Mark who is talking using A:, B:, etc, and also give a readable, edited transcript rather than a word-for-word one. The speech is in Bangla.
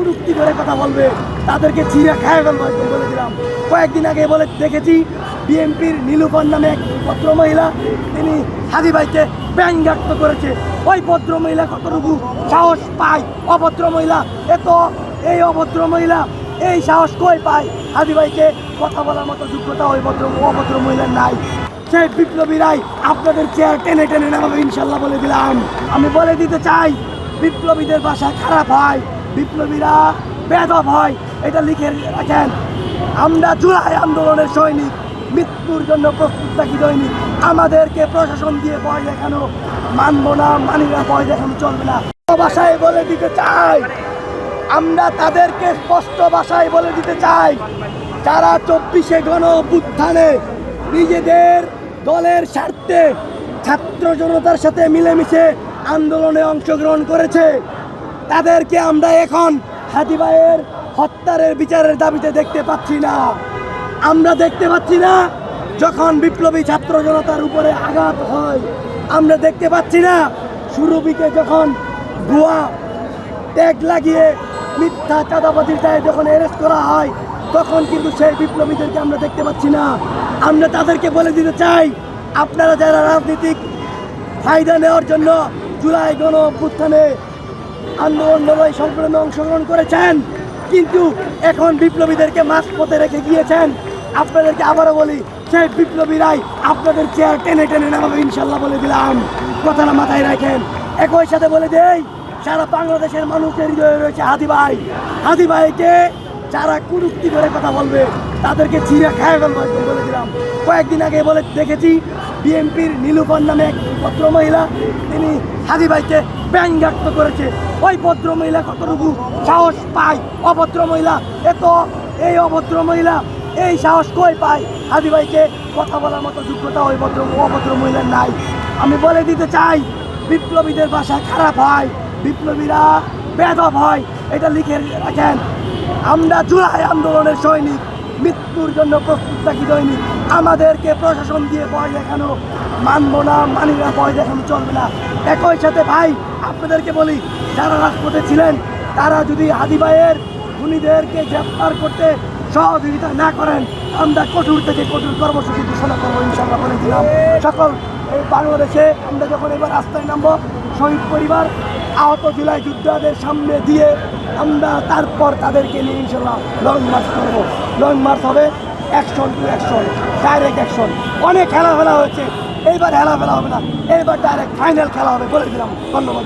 A: কুরুক্তি করে কথা বলবে তাদেরকে চিরা খায় ফেলবো একদম বলে দিলাম। কয়েকদিন আগে বলে দেখেছি বিএনপির নীলুফার নামে এক ভদ্র মহিলা, তিনি হাজি ভাইকে ব্যঙ্গাক্ত করেছে। ওই ভদ্র মহিলা কতটুকু সাহস পায়? অভদ্র মহিলা এই অভদ্র মহিলা এই সাহস কই পায়? হাজি ভাইকে কথা বলার মতো যোগ্যতা ওই অভদ্র মহিলার নাই। সেই বিপ্লবীরাই আপনাদের চেয়ার টেনে টেনে নামাবে ইনশাল্লাহ বলে দিলাম। আমি বলে দিতে চাই, বিপ্লবীদের ভাষা খারাপ হয়, বিপ্লবীরা বেদব হয়, এটা লিখে রাখেন। আমরা জুলাই আন্দোলনের সৈনিক, মৃত্যুর জন্য প্রস্তুত থাকি দৈনিক। আমাদেরকে প্রশাসন দিয়ে ভয় দেখানো মানবো না, মানি না, ভয় দেখানো চলবে না। ভাষায় বলে দিতে চাই, আমরা তাদেরকে স্পষ্ট ভাষায় বলে দিতে চাই, যারা 24শে গণ অভ্যুত্থানে নিজেদের দলের স্বার্থে ছাত্র জনতার সাথে মিলেমিশে আন্দোলনে অংশগ্রহণ করেছে, তাদেরকে আমরা এখন হাজি ভাইয়ের হত্যার বিচারের দাবিতে দেখতে পাচ্ছি না। আমরা দেখতে পাচ্ছি না যখন বিপ্লবী ছাত্র জনতার উপরে আঘাত হয়। আমরা দেখতে পাচ্ছি না সুরভিকে যখন ভুয়া ট্যাগ লাগিয়ে মিথ্যা চাঁদাবাজির দায়ে যখন অ্যারেস্ট করা হয়, তখন কিন্তু সেই বিপ্লবীদেরকে আমরা দেখতে পাচ্ছি না। আমরা তাদেরকে বলে দিতে চাই, আপনারা যারা রাজনৈতিক ফায়দা নেওয়ার জন্য জুলাই গণ অভ্যুত্থানে আন্দোলন সংগ্রামে অংশগ্রহণ করেছেন, কিন্তু এখন বিপ্লবীদেরকে মাঝপথে রেখে গিয়েছেন, আপনাদেরকে আবারও বলি, সেই বিপ্লবীরাই আপনাদের চেয়ার টেনে টেনে নামাবে ইনশাল্লাহ বলে দিলাম। কথাটা মাথায় রাখেন। একই সাথে বলে দেই, সারা বাংলাদেশের মানুষের হৃদয়ে রয়েছে হাদি ভাই। হাদি ভাইকে যারা কুরুক্তি করে কথা বলবে তাদেরকে চিরা খায় ফেলবো একদম বলে দিলাম। কয়েকদিন আগে বলে দেখেছি বিএনপির নীলুফার নামে এক ভদ্র মহিলা, তিনি হাজি ভাইকে ব্যঙ্গাক্ত করেছে। ওই ভদ্র মহিলা কতটুকু সাহস পায়? অভদ্র মহিলা এই অভদ্র মহিলা এই সাহস কই পায়? হাজি ভাইকে কথা বলার মতো যোগ্যতা ওই অভদ্র মহিলার নাই। আমি বলে দিতে চাই, বিপ্লবীদের ভাষা খারাপ হয়, বিপ্লবীরা বেদব হয়, এটা লিখে রাখেন। আমরা জুলাই আন্দোলনের সৈনিক, মৃত্যুর জন্য প্রস্তুত থাকি দৈনিক। আমাদেরকে প্রশাসন দিয়ে ভয় দেখানো মানবো না, মানি না, ভয় দেখানো চলবে না। একই সাথে ভাই আপনাদেরকে বলি, যারা রাজপথে ছিলেন তারা যদি হাদি ভাইয়ের খুনিদেরকে গ্রেফতার করতে সহযোগিতা না করেন, আমরা কঠোর থেকে কঠোর কর্মসূচি ঘোষণা করবো ইনশাল্লাহ বলে দিলাম। সকল এই বাংলাদেশে আমরা যখন এবার রাস্তায় নামবো, শহীদ পরিবার আহত জুলাই যোদ্ধাদের সামনে দিয়ে আমরা তারপর তাদেরকে নিয়ে ইনশাল্লাহ লং মার্চ করবো। লং মার্চ হবে action to action, direct action. অনেক খেলা হয়েছে, এইবার হেলা ফেলা হবে না, এইবার ডাইরেক্ট ফাইনাল খেলা হবে বলে দিলাম। ধন্যবাদ।